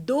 2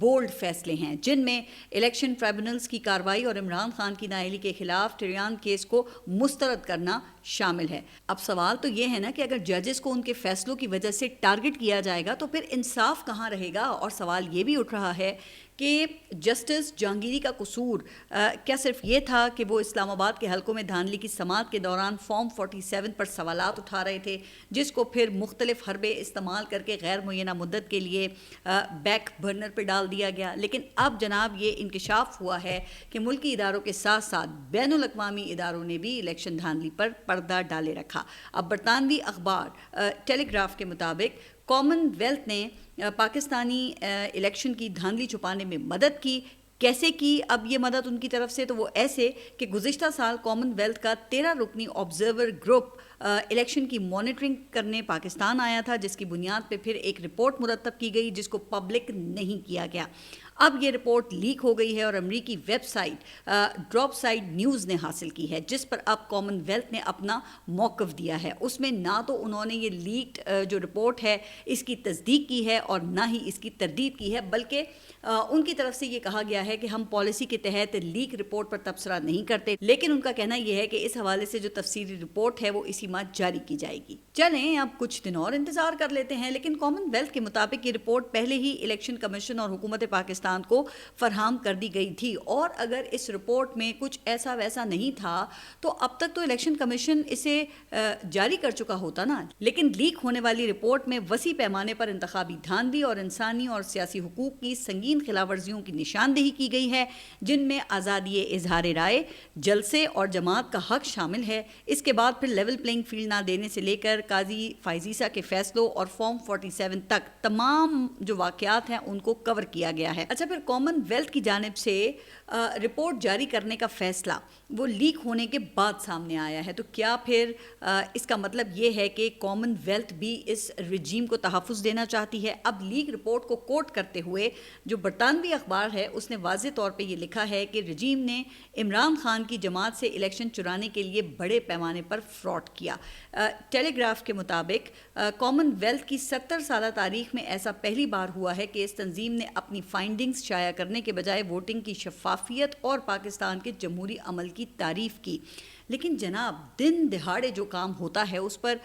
bold فیصلے ہیں جن میں الیکشن ٹرائبونلز کی کارروائی اور عمران خان کی نااہلی کے خلاف ٹریان کیس کو مسترد کرنا شامل ہے۔ اب سوال تو یہ ہے نا کہ اگر ججز کو ان کے فیصلوں کی وجہ سے ٹارگٹ کیا جائے گا تو پھر انصاف کہاں رہے گا؟ اور سوال یہ بھی اٹھ رہا ہے کہ جسٹس جہانگیری کا قصور کیا صرف یہ تھا کہ وہ اسلام آباد کے حلقوں میں دھاندلی کی سماعت کے دوران فارم 47 پر سوالات اٹھا رہے تھے، جس کو پھر مختلف حربے استعمال کر کے غیر معینہ مدت کے لیے بیک برنر پہ ڈال دیا گیا؟ لیکن اب جناب یہ انکشاف ہوا ہے کہ ملکی اداروں کے ساتھ ساتھ بین الاقوامی اداروں نے بھی الیکشن دھاندلی پر پردہ ڈالے رکھا۔ اب برطانوی اخبار ٹیلی گراف کے مطابق کامن ویلتھ نے پاکستانی الیکشن کی دھاندلی چھپانے میں مدد کی۔ کیسے کی اب یہ مدد ان کی طرف سے؟ تو وہ ایسے کہ گزشتہ سال کامن ویلتھ کا 13 رکنی آبزرور گروپ الیکشن کی مانیٹرنگ کرنے پاکستان آیا تھا، جس کی بنیاد پہ پھر ایک رپورٹ مرتب کی گئی جس کو پبلک نہیں کیا گیا۔ اب یہ رپورٹ لیک ہو گئی ہے اور امریکی website Drop Site News نے حاصل کی ہے، جس پر اب کامن ویلتھ نے اپنا موقف دیا ہے۔ اس میں نہ تو انہوں نے یہ لیکڈ جو رپورٹ ہے اس کی تصدیق کی ہے اور نہ ہی اس کی تردید کی ہے، بلکہ ان کی طرف سے یہ کہا گیا ہے کہ ہم پالیسی کے تحت لیک رپورٹ پر تبصرہ نہیں کرتے، لیکن ان کا کہنا یہ ہے کہ اس حوالے سے جو تفصیلی رپورٹ ہے وہ اسی ماہ جاری کی جائے گی۔ چلیں اب کچھ دن اور انتظار کر لیتے ہیں، لیکن کامن ویلتھ کے مطابق یہ رپورٹ پہلے ہی الیکشن کمیشن اور حکومت پاکستان کو فراہم کر دی گئی تھی، اور اگر اس رپورٹ میں کچھ ایسا ویسا نہیں تھا تو اب تک تو الیکشن کمیشن اسے جاری کر چکا ہوتا نا۔ لیکن لیک ہونے والی رپورٹ میں وسیع پیمانے پر انتخابی دھاندلی اور انسانی اور سیاسی حقوق کی سنگین خلاف ورزیوں کی نشاندہی کی گئی ہے، جن میں آزادی اظہار رائے، جلسے اور جماعت کا حق شامل ہے۔ اس کے بعد پھر لیول پلینگ فیلڈ نہ دینے سے لے کر قاضی فائزیسا کے فیصلوں اور فارم 47 تک تمام جو واقعات ہیں ان کو کور کیا گیا ہے۔ اچھا، پھر کامن ویلتھ کی جانب سے رپورٹ جاری کرنے کا فیصلہ وہ لیک ہونے کے بعد سامنے آیا ہے، تو کیا پھر اس کا مطلب یہ ہے کہ کامن ویلتھ بھی اس رجیم کو تحفظ دینا چاہتی ہے؟ اب لیک رپورٹ کو کوٹ کرتے ہوئے جو برطانوی اخبار ہے اس نے واضح طور پہ یہ لکھا ہے کہ رجیم نے عمران خان کی جماعت سے الیکشن چرانے کے لیے بڑے پیمانے پر فراڈ کیا۔ ٹیلی گراف کے مطابق کامن ویلتھ کی 70 سالہ تاریخ میں ایسا پہلی بار ہوا ہے کہ اس تنظیم نے اپنی فائنڈنگز شائع کرنے کے بجائے ووٹنگ کی شفافیت اور پاکستان کے جمہوری عمل کی تعریف کی۔ لیکن جناب دن دہاڑے جو کام ہوتا ہے اس پر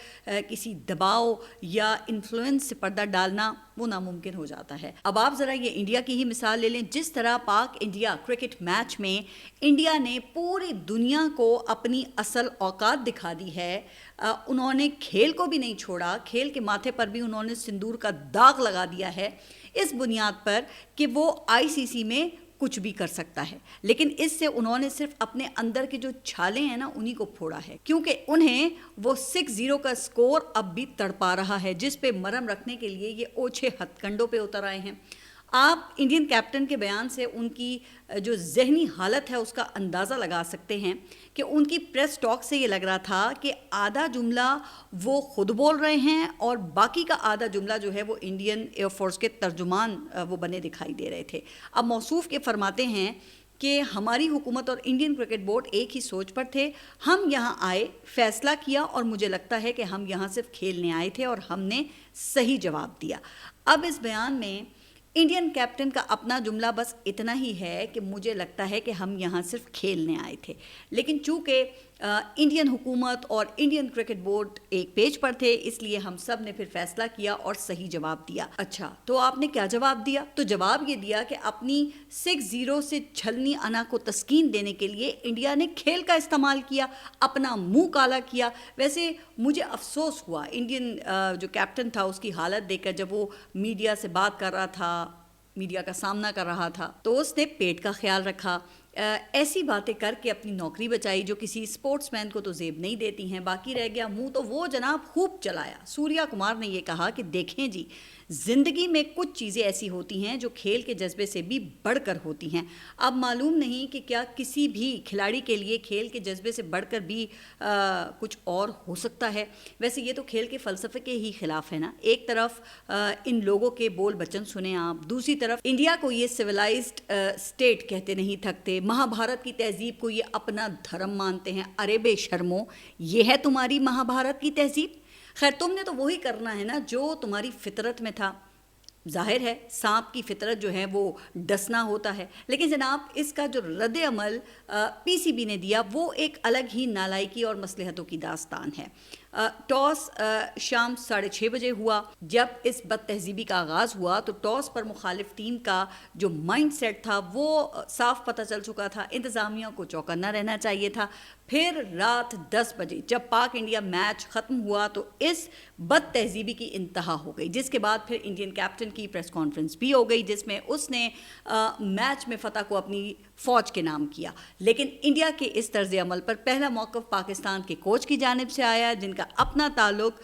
کسی دباؤ یا انفلوئنس سے پردہ ڈالنا وہ ناممکن ہو جاتا ہے۔ اب آپ ذرا یہ انڈیا کی ہی مثال لے لیں، جس طرح پاک انڈیا کرکٹ میچ میں انڈیا نے پوری دنیا کو اپنی اصل اوقات دکھا دی ہے، انہوں نے کھیل کو بھی نہیں چھوڑا، کھیل کے ماتھے پر بھی انہوں نے سندور کا داغ لگا دیا ہے اس بنیاد پر کہ وہ ICC میں کچھ بھی کر سکتا ہے، لیکن اس سے انہوں نے صرف اپنے اندر کے جو چھالے ہیں نا انہی کو پھوڑا ہے، کیونکہ انہیں وہ 6-0 کا سکور اب بھی تڑپا رہا ہے، جس پہ مرہم رکھنے کے لیے یہ اوچھے ہتھ کنڈوں پہ اتر آئے ہیں۔ آپ انڈین کیپٹن کے بیان سے ان کی جو ذہنی حالت ہے اس کا اندازہ لگا سکتے ہیں کہ ان کی پریس ٹاک سے یہ لگ رہا تھا کہ آدھا جملہ وہ خود بول رہے ہیں اور باقی کا آدھا جملہ جو ہے وہ انڈین ایئر فورس کے ترجمان وہ بنے دکھائی دے رہے تھے۔ اب موصوف کے فرماتے ہیں کہ ہماری حکومت اور انڈین کرکٹ بورڈ ایک ہی سوچ پر تھے، ہم یہاں آئے، فیصلہ کیا، اور مجھے لگتا ہے کہ ہم یہاں صرف کھیلنے آئے تھے اور ہم نے صحیح جواب دیا۔ اب اس بیان میں انڈین کیپٹن کا اپنا جملہ بس اتنا ہی ہے کہ مجھے لگتا ہے کہ ہم یہاں صرف کھیلنے آئے تھے، لیکن چونکہ انڈین حکومت اور انڈین کرکٹ بورڈ ایک پیج پر تھے اس لیے ہم سب نے پھر فیصلہ کیا اور صحیح جواب دیا۔ اچھا، تو آپ نے کیا جواب دیا؟ تو جواب یہ دیا کہ اپنی 6-0 سے چھلنی انا کو تسکین دینے کے لیے انڈیا نے کھیل کا استعمال کیا، اپنا منہ کالا کیا۔ ویسے مجھے افسوس ہوا انڈین جو کیپٹن تھا اس کی حالت دیکھ کر، جب وہ میڈیا سے بات کر رہا تھا، میڈیا کا سامنا کر رہا تھا، تو اس نے پیٹ کا خیال رکھا، ایسی باتیں کر کے اپنی نوکری بچائی جو کسی سپورٹس مین کو تو زیب نہیں دیتی ہیں۔ باقی رہ گیا منہ تو وہ جناب خوب چلایا۔ سوریا کمار نے یہ کہا کہ دیکھیں جی، زندگی میں کچھ چیزیں ایسی ہوتی ہیں جو کھیل کے جذبے سے بھی بڑھ کر ہوتی ہیں۔ اب معلوم نہیں کہ کیا کسی بھی کھلاڑی کے لیے کھیل کے جذبے سے بڑھ کر بھی کچھ اور ہو سکتا ہے۔ ویسے یہ تو کھیل کے فلسفے کے ہی خلاف ہے نا۔ ایک طرف ان لوگوں کے بول بچن سنیں آپ، دوسری طرف انڈیا کو یہ سویلائزڈ اسٹیٹ کہتے نہیں تھکتے، مہا بھارت کی تہذیب کو یہ اپنا دھرم مانتے ہیں۔ ارے بے شرمو، یہ ہے تمہاری مہا بھارت کی تہذیب؟ خیر تم نے تو وہی کرنا ہے نا جو تمہاری فطرت میں تھا۔ ظاہر ہے سانپ کی فطرت جو ہے وہ ڈسنا ہوتا ہے، لیکن جناب اس کا جو رد عمل پی سی بی نے دیا وہ ایک الگ ہی نالائکی اور مصلحتوں کی داستان ہے۔ ٹاس شام 6:30 بجے ہوا۔ جب اس بد تہذیبی کا آغاز ہوا تو ٹاس پر مخالف ٹیم کا جو مائنڈ سیٹ تھا وہ صاف پتہ چل چکا تھا، انتظامیہ کو چوکنا رہنا چاہیے تھا۔ پھر رات 10 بجے جب پاک انڈیا میچ ختم ہوا تو اس بد تہذیبی کی انتہا ہو گئی، جس کے بعد پھر انڈین کیپٹن کی پریس کانفرنس بھی ہو گئی جس میں اس نے میچ میں فتح کو اپنی فوج کے نام کیا۔ لیکن انڈیا کے اس طرز عمل پر پہلا موقف پاکستان کے کوچ کی جانب سے آیا جن کا اپنا تعلق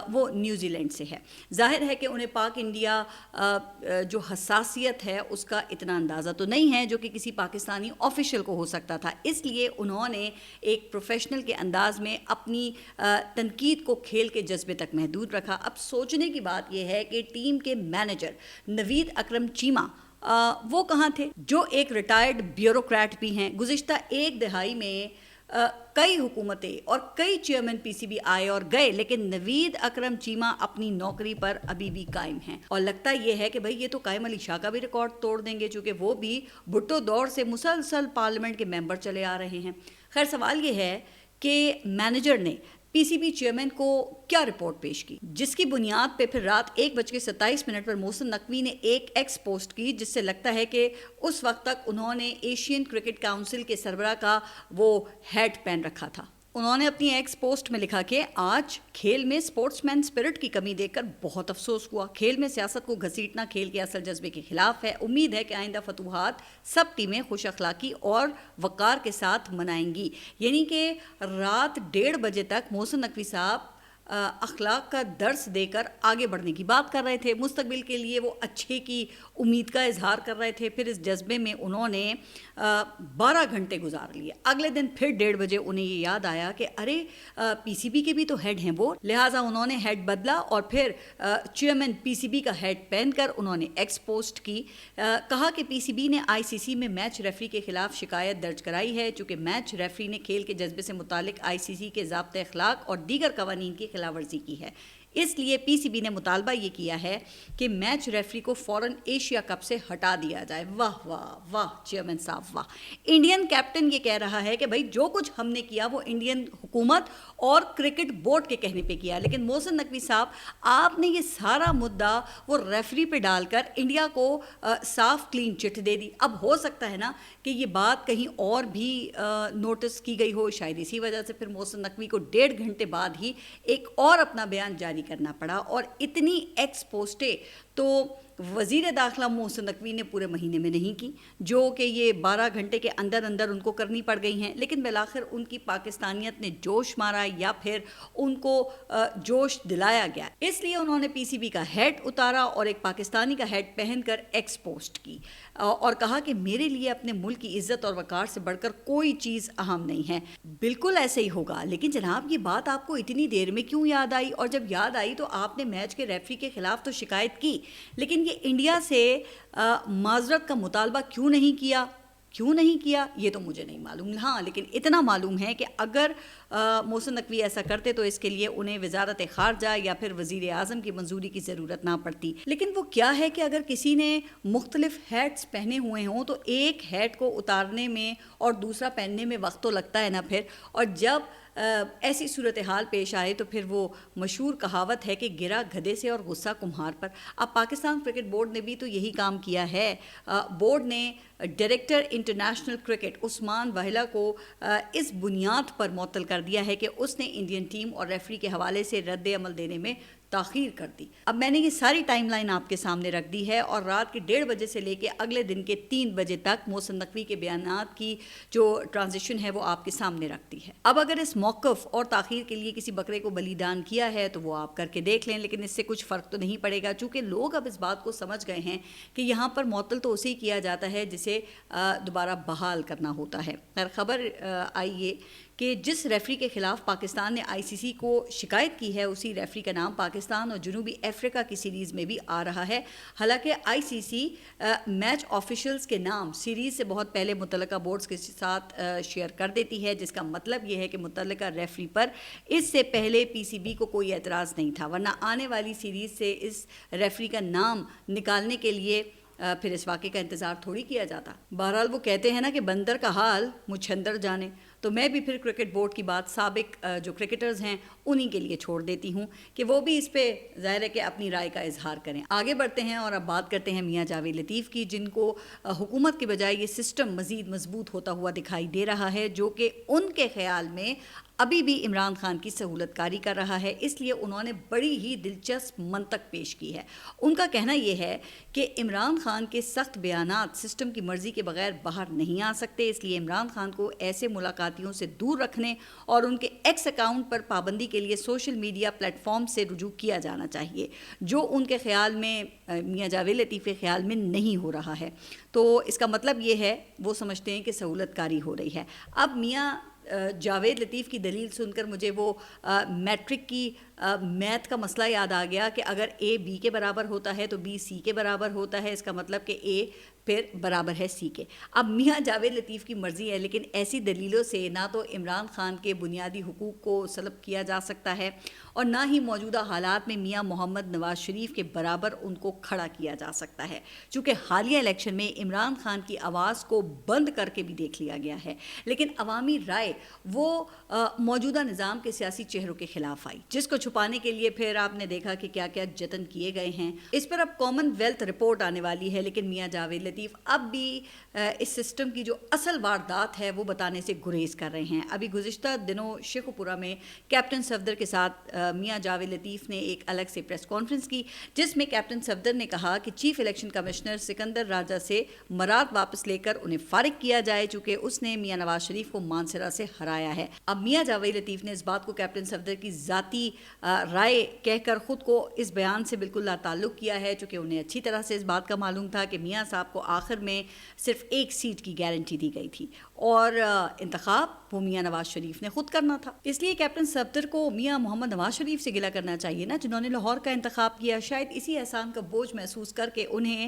وہ نیوزی لینڈ سے ہے۔ ظاہر ہے کہ انہیں پاک انڈیا جو حساسیت ہے اس کا اتنا اندازہ تو نہیں ہے جو کہ کسی پاکستانی آفیشل کو ہو سکتا تھا، اس لیے انہوں نے ایک پروفیشنل کے انداز میں اپنی تنقید کو کھیل کے جذبے تک محدود رکھا۔ اب سوچنے کی بات یہ ہے کہ ٹیم کے مینیجر نوید اکرم چیمہ وہ کہاں تھے، جو ایک ریٹائرڈ بیوروکریٹ بھی ہیں۔ گزشتہ ایک دہائی میں کئی حکومتیں اور کئی چیئرمین پی سی بی آئے اور گئے، لیکن نوید اکرم چیمہ اپنی نوکری پر ابھی بھی قائم ہیں، اور لگتا یہ ہے کہ بھئی یہ تو قائم علی شاہ کا بھی ریکارڈ توڑ دیں گے چونکہ وہ بھی بھٹو دور سے مسلسل پارلیمنٹ کے ممبر چلے آ رہے ہیں۔ خیر سوال یہ ہے کہ مینیجر نے پی سی بی چیئرمین کو کیا رپورٹ پیش کی، جس کی بنیاد پہ پھر رات 1:27 پر محسن نقوی نے ایک ایکس پوسٹ کی، جس سے لگتا ہے کہ اس وقت تک انہوں نے ایشین کرکٹ کاؤنسل کے سربراہ کا وہ ہیڈ پہن رکھا تھا۔ انہوں نے اپنی ایکس پوسٹ میں لکھا کہ آج کھیل میں سپورٹس مین اسپرٹ کی کمی دیکھ کر بہت افسوس ہوا، کھیل میں سیاست کو گھسیٹنا کھیل کے اصل جذبے کے خلاف ہے، امید ہے کہ آئندہ فتوحات سب ٹیمیں خوش اخلاقی اور وقار کے ساتھ منائیں گی۔ یعنی کہ رات 1:30 بجے تک محسن نقوی صاحب اخلاق کا درس دے کر آگے بڑھنے کی بات کر رہے تھے، مستقبل کے لیے وہ اچھے کی امید کا اظہار کر رہے تھے۔ پھر اس جذبے میں انہوں نے 12 گھنٹے گزار لیے۔ اگلے دن پھر 1:30 بجے انہیں یہ یاد آیا کہ ارے پی سی بی کے بھی تو ہیڈ ہیں وہ، لہٰذا انہوں نے ہیڈ بدلا اور پھر چیئرمین پی سی بی کا ہیڈ پہن کر انہوں نے ایکس پوسٹ کی، کہا کہ پی سی بی نے آئی سی سی میں میچ ریفری کے خلاف شکایت درج کرائی ہے چونکہ میچ ریفری نے کھیل کے جذبے سے متعلق آئی سی سی کے ضابطۂ اخلاق اور دیگر قوانین کی خلاف ورزی کی ہے، اس لیے پی سی بی نے مطالبہ یہ کیا ہے کہ میچ ریفری کو فوراً ایشیا کپ سے ہٹا دیا جائے۔ واہ واہ واہ چیئرمین صاحب واہ! انڈین کیپٹن یہ کہہ رہا ہے کہ بھائی جو کچھ ہم نے کیا وہ انڈین حکومت اور کرکٹ بورڈ کے کہنے پہ کیا، لیکن محسن نقوی صاحب آپ نے یہ سارا مدعا وہ ریفری پہ ڈال کر انڈیا کو صاف کلین چٹ دے دی۔ اب ہو سکتا ہے نا کہ یہ بات کہیں اور بھی نوٹس کی گئی ہو، شاید اسی وجہ سے پھر محسن نقوی کو 1.5 گھنٹے بعد ہی ایک اور اپنا بیان جاری کرنا پڑا، اور اتنی ایکس پوسٹیں تو وزیر داخلہ محسن نقوی نے پورے مہینے میں نہیں کی، جو کہ یہ 12 گھنٹے کے اندر اندر ان کو کرنی پڑ گئی ہیں، لیکن بالآخر ان کی پاکستانیت نے جوش مارا یا پھر ان کو جوش دلایا گیا، اس لیے انہوں نے پی سی بی کا ہیڈ اتارا اور ایک پاکستانی کا ہیڈ پہن کر ایکس پوسٹ کی اور کہا کہ میرے لیے اپنے ملک کی عزت اور وقار سے بڑھ کر کوئی چیز اہم نہیں ہے۔ بالکل ایسے ہی ہوگا، لیکن جناب یہ بات آپ کو اتنی دیر میں کیوں یاد آئی؟ اور جب یاد آئی تو آپ نے میچ کے ریفری کے خلاف تو شکایت کی، لیکن یہ انڈیا سے معذرت کا مطالبہ کیوں نہیں کیا یہ تو مجھے نہیں معلوم۔ ہاں لیکن اتنا معلوم ہے کہ اگر محسن نقوی ایسا کرتے تو اس کے لیے انہیں وزارت خارجہ یا پھر وزیر اعظم کی منظوری کی ضرورت نہ پڑتی۔ لیکن وہ کیا ہے کہ اگر کسی نے مختلف ہیٹس پہنے ہوئے ہوں تو ایک ہیٹ کو اتارنے میں اور دوسرا پہننے میں وقت تو لگتا ہے نا پھر، اور جب ایسی صورتحال پیش آئے تو پھر وہ مشہور کہاوت ہے کہ گرا گدھے سے اور غصہ کمہار پر۔ اب پاکستان کرکٹ بورڈ نے بھی تو یہی کام کیا ہے۔ بورڈ نے ڈائریکٹر انٹرنیشنل کرکٹ عثمان واہلہ کو اس بنیاد پر معطل کر دیا ہے کہ اس نے انڈین ٹیم اور ریفری کے حوالے سے رد عمل دینے میں تاخیر کر دی۔ اب میں نے یہ ساری ٹائم لائن آپ کے سامنے رکھ دی ہے اور رات کے 1:30 بجے سے لے کے اگلے دن کے 3 بجے تک محسن نقوی کے بیانات کی جو ٹرانزیشن ہے وہ آپ کے سامنے رکھتی ہے۔ اب اگر اس موقف اور تاخیر کے لیے کسی بکرے کو بلیدان کیا ہے تو وہ آپ کر کے دیکھ لیں، لیکن اس سے کچھ فرق تو نہیں پڑے گا چونکہ لوگ اب اس بات کو سمجھ گئے ہیں کہ یہاں پر معطل تو اسے کیا جاتا ہے جسے دوبارہ بحال کرنا ہوتا ہے۔ خیر خبر آئی ہے کہ جس ریفری کے خلاف پاکستان نے آئی سی سی کو شکایت کی ہے اسی ریفری کا نام پاکستان اور جنوبی افریقہ کی سیریز میں بھی آ رہا ہے. حالانکہ آئی سی سی میچ آفیشلز کے نام سیریز سے بہت پہلے متعلقہ بورڈز کے ساتھ شیئر کر دیتی ہے، جس کا مطلب یہ ہے کہ متعلقہ ریفری پر اس سے پہلے پی سی بی کو کوئی اعتراض نہیں تھا، ورنہ آنے والی سیریز سے اس ریفری کا نام نکالنے کے لیے پھر اس واقعے کا انتظار تھوڑی کیا جاتا. بہرحال وہ کہتے ہیں نا کہ بندر کا حال مچھندر جانے، تو میں بھی پھر کرکٹ بورڈ کی بات سابق جو کرکٹرز ہیں انہی کے لیے چھوڑ دیتی ہوں کہ وہ بھی اس پہ ظاہر ہے کہ اپنی رائے کا اظہار کریں. آگے بڑھتے ہیں اور اب بات کرتے ہیں میاں جاوید لطیف کی، جن کو حکومت کے بجائے یہ سسٹم مزید مضبوط ہوتا ہوا دکھائی دے رہا ہے، جو کہ ان کے خیال میں ابھی بھی عمران خان کی سہولت کاری کر رہا ہے. اس لیے انہوں نے بڑی ہی دلچسپ منطق پیش کی ہے. ان کا کہنا یہ ہے کہ عمران خان کے سخت بیانات سسٹم کی مرضی کے بغیر باہر نہیں آ سکتے، اس لیے عمران خان کو ایسے ملاقاتیوں سے دور رکھنے اور ان کے ایکس اکاؤنٹ پر پابندی کے لیے سوشل میڈیا پلیٹ فارم سے رجوع کیا جانا چاہیے، جو ان کے خیال میں میاں جاوید لطیف کے خیال میں نہیں ہو رہا ہے. تو اس کا مطلب یہ ہے وہ سمجھتے ہیں کہ سہولت کاری ہو رہی ہے. اب میاں جاوید لطیف کی دلیل سن کر مجھے وہ میٹرک کی میتھ کا مسئلہ یاد آ گیا کہ اگر اے بی کے برابر ہوتا ہے تو بی سی کے برابر ہوتا ہے، اس کا مطلب کہ اے پھر برابر ہے سی کے. اب میاں جاوید لطیف کی مرضی ہے، لیکن ایسی دلیلوں سے نہ تو عمران خان کے بنیادی حقوق کو سلب کیا جا سکتا ہے اور نہ ہی موجودہ حالات میں میاں محمد نواز شریف کے برابر ان کو کھڑا کیا جا سکتا ہے، چونکہ حالیہ الیکشن میں عمران خان کی آواز کو بند کر کے بھی دیکھ لیا گیا ہے، لیکن عوامی رائے وہ موجودہ نظام کے سیاسی چہروں کے خلاف آئی، جس کو چھپانے کے لیے پھر آپ نے دیکھا کہ کیا کیا جتن کیے گئے ہیں. اس پر اب کامن ویلتھ رپورٹ آنے والی ہے، لیکن میاں جاوید لطیف اب بھی اس سسٹم کی جو اصل واردات ہے وہ بتانے سے گریز کر رہے ہیں. ابھی گزشتہ دنوں شیخو پورہ میں کیپٹن صفدر کے ساتھ میاں جاوید لطیف نے ایک الگ سے پریس کانفرنس کی، جس میں کیپٹن صفدر نے کہا کہ چیف الیکشن کمشنر سکندر راجہ سے مراد واپس لے کر انہیں فارغ کیا جائے، چونکہ اس نے میاں نواز شریف کو مانسرا سے ہرایا ہے. اب میاں جاوید لطیف نے اس بات کو کیپٹن صفدر کی ذاتی رائے کہہ کر خود کو اس بیان سے بالکل لا تعلق کیا ہے، چونکہ انہیں اچھی طرح سے اس بات کا معلوم تھا کہ میاں صاحب کو آخر میں صرف ایک سیٹ کی گارنٹی دی گئی تھی اور انتخاب وہ میاں نواز شریف نے خود کرنا تھا. اس لیے کیپٹن صفدر کو میاں محمد نواز شریف سے گلہ کرنا چاہیے نا، جنہوں نے لاہور کا انتخاب کیا. شاید اسی احسان کا بوجھ محسوس کر کے انہیں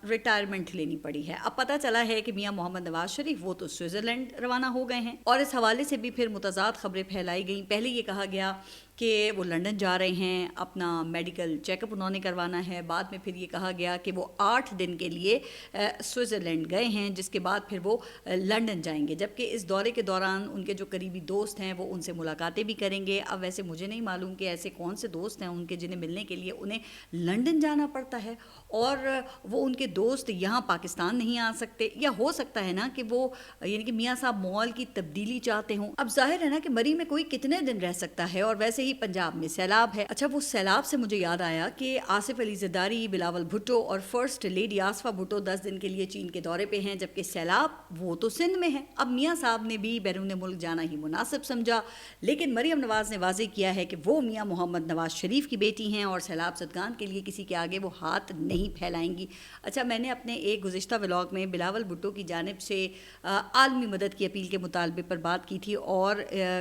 ریٹائرمنٹ لینی پڑی ہے. اب پتہ چلا ہے کہ میاں محمد نواز شریف وہ تو سوئٹزرلینڈ روانہ ہو گئے ہیں، اور اس حوالے سے بھی پھر متضاد خبریں پھیلائی گئیں. پہلے یہ کہا گیا کہ وہ لنڈن جا رہے ہیں، اپنا میڈیکل چیک اپ انہوں نے کروانا ہے. بعد میں پھر یہ کہا گیا کہ وہ 8 دن کے لیے سوئٹزرلینڈ گئے ہیں، جس کے بعد پھر وہ لنڈن جائیں گے، جبکہ اس دورے کے دوران ان کے جو قریبی دوست ہیں وہ ان سے ملاقاتیں بھی کریں گے. اب ویسے مجھے نہیں معلوم کہ ایسے کون سے دوست ہیں ان کے جنہیں ملنے کے لیے انہیں لنڈن جانا پڑتا ہے، اور وہ ان کے دوست یہاں پاکستان نہیں آ سکتے. یا ہو سکتا ہے نا کہ وہ یعنی کہ میاں صاحب ماحول کی تبدیلی چاہتے ہوں. اب ظاہر ہے نا کہ مری میں کوئی کتنے دن رہ سکتا ہے، اور ویسے ہی پنجاب میں سیلاب ہے. اچھا، وہ سیلاب سے مجھے یاد آیا کہ آصف علی زرداری، بلاول بھٹو اور فرسٹ لیڈی آصفہ بھٹو 10 دن کے لیے چین کے دورے پہ ہیں، جبکہ سیلاب وہ تو سندھ میں ہے. اب میاں صاحب نے بھی بیرون ملک جانا ہی مناسب سمجھا، لیکن مریم نواز نے واضح کیا ہے کہ وہ میاں محمد نواز شریف کی بیٹی ہیں اور سیلاب زدگان کے لیے کسی کے آگے وہ ہاتھ نہیں پھیلائیں گی. اچھا، میں نے اپنے ایک گزشتہ ولاگ میں بلاول بھٹو کی جانب سے عالمی مدد کی اپیل کے مطالبے پر بات کی تھی اور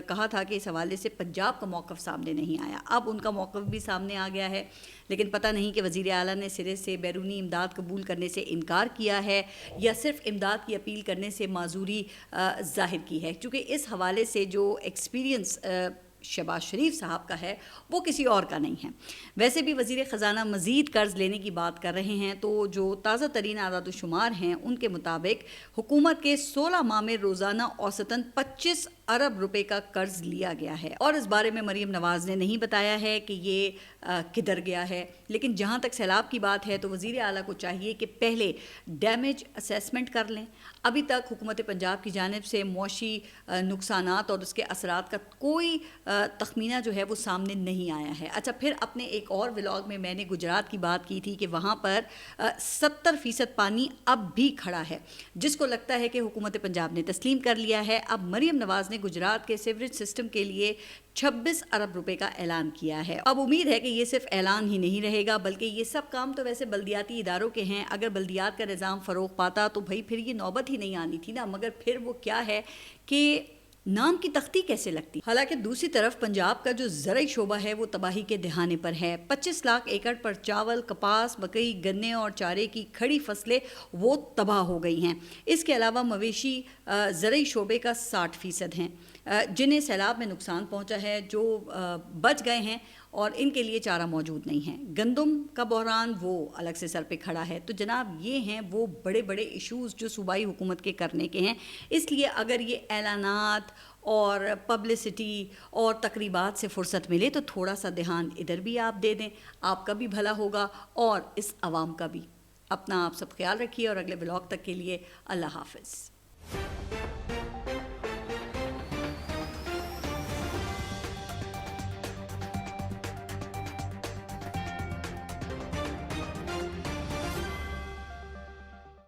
کہا تھا کہ اس حوالے سے پنجاب کا موقف سامنے نہیں آیا. اب ان کا موقف بھی سامنے آ گیا ہے، لیکن پتہ نہیں کہ وزیر اعلیٰ نے سرے سے بیرونی امداد قبول کرنے سے انکار کیا ہے یا صرف امداد کی اپیل کرنے سے معذوری ظاہر کی ہے، کیونکہ اس حوالے سے جو ایکسپیرینس شہباز شریف صاحب کا ہے وہ کسی اور کا نہیں ہے. ویسے بھی وزیر خزانہ مزید قرض لینے کی بات کر رہے ہیں، تو جو تازہ ترین اعداد و شمار ہیں ان کے مطابق حکومت کے 16 ماہ میں روزانہ اوسطاً 25 ارب روپے کا قرض لیا گیا ہے، اور اس بارے میں مریم نواز نے نہیں بتایا ہے کہ یہ کدھر گیا ہے. لیکن جہاں تک سیلاب کی بات ہے تو وزیر اعلیٰ کو چاہیے کہ پہلے ڈیمیج اسیسمنٹ کر لیں. ابھی تک حکومت پنجاب کی جانب سے معاشی نقصانات اور اس کے اثرات کا کوئی تخمینہ جو ہے وہ سامنے نہیں آیا ہے. اچھا، پھر اپنے ایک اور ولاگ میں میں نے گجرات کی بات کی تھی کہ وہاں پر 70% پانی اب بھی کھڑا ہے، جس کو لگتا ہے کہ حکومت پنجاب نے تسلیم کر لیا ہے. اب مریم نواز نے گجرات کے سیوریج سسٹم کے لیے 26 ارب روپے کا اعلان کیا ہے. اب امید ہے کہ یہ صرف اعلان ہی نہیں رہے گا، بلکہ یہ سب کام تو ویسے بلدیاتی اداروں کے ہیں. اگر بلدیات کا نظام فروغ پاتا تو بھائی پھر یہ نوبت ہی نہیں آنی تھی نا. مگر پھر وہ کیا ہے کہ نام کی تختی کیسے لگتی؟ حالانکہ دوسری طرف پنجاب کا جو زرعی شعبہ ہے وہ تباہی کے دہانے پر ہے. 25 لاکھ ایکڑ پر چاول، کپاس، مکئی، گنے اور چارے کی کھڑی فصلیں وہ تباہ ہو گئی ہیں. اس کے علاوہ مویشی زرعی شعبے کا 60% ہیں جنہیں سیلاب میں نقصان پہنچا ہے، جو بچ گئے ہیں اور ان کے لیے چارہ موجود نہیں ہے. گندم کا بحران وہ الگ سے سر پہ کھڑا ہے. تو جناب یہ ہیں وہ بڑے بڑے ایشوز جو صوبائی حکومت کے کرنے کے ہیں. اس لیے اگر یہ اعلانات اور پبلسٹی اور تقریبات سے فرصت ملے تو تھوڑا سا دھیان ادھر بھی آپ دے دیں، آپ کا بھی بھلا ہوگا اور اس عوام کا بھی. اپنا آپ سب خیال رکھیے اور اگلے بلاگ تک کے لیے اللہ حافظ.